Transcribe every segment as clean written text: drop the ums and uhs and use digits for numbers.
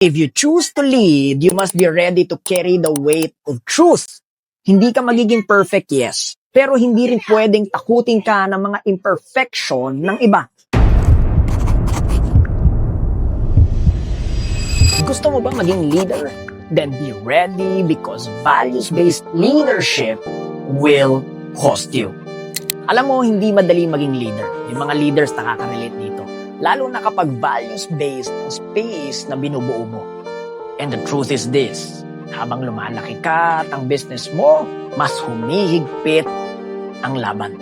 If you choose to lead, you must be ready to carry the weight of truth. Hindi ka magiging perfect, yes. Pero hindi rin pwedeng takutin ka ng mga imperfection ng iba. Gusto mo ba maging leader? Then be ready because values-based leadership will cost you. Alam mo, hindi madali maging leader. Yung mga leaders nakaka-relate dito. Lalo na kapag values-based ang space na binubuo mo. And the truth is this, habang lumalaki ka at ang business mo, mas humihigpit ang laban.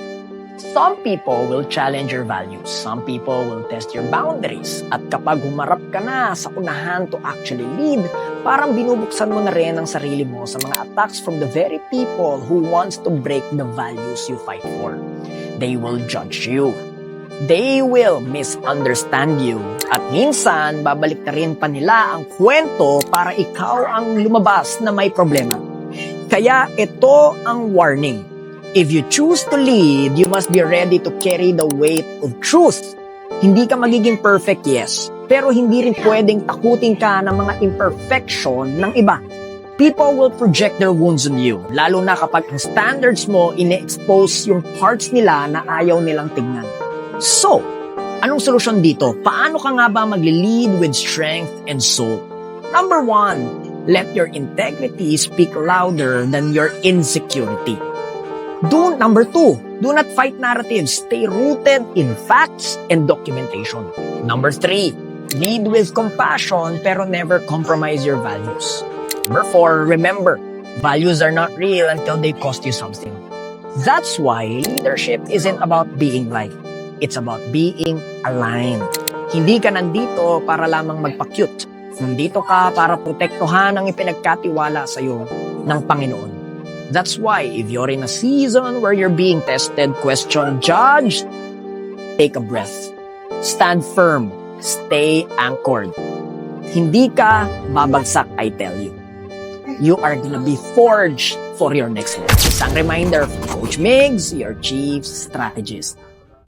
Some people will challenge your values. Some people will test your boundaries. At kapag humarap ka na sa unahan to actually lead, parang binubuksan mo na rin ang sarili mo sa mga attacks from the very people who wants to break the values you fight for. They will judge you. They will misunderstand you. At minsan, babalik na rin pa nila ang kwento para ikaw ang lumabas na may problema. Kaya ito ang warning. If you choose to lead, you must be ready to carry the weight of truth. Hindi ka magiging perfect, yes. Pero hindi rin pwedeng takutin ka ng mga imperfection ng iba. People will project their wounds on you, lalo na kapag ang standards mo ine-expose yung parts nila na ayaw nilang tingnan. So, anong solusyon dito? Paano ka nga ba magli-lead with strength and soul? Number 1, let your integrity speak louder than your insecurity. Number 2, do not fight narratives. Stay rooted in facts and documentation. Number 3, lead with compassion pero never compromise your values. Number 4, remember, values are not real until they cost you something. That's why leadership isn't about being liked. It's about being aligned. Hindi ka nandito para lamang magpa-cute. Nandito ka para protektuhan ang ipinagkatiwala sa'yo ng Panginoon. That's why if you're in a season where you're being tested, questioned, judged, take a breath. Stand firm. Stay anchored. Hindi ka babagsak, I tell you. You are gonna be forged for your next level. Isang reminder from Coach Migs, your Chief Strategist.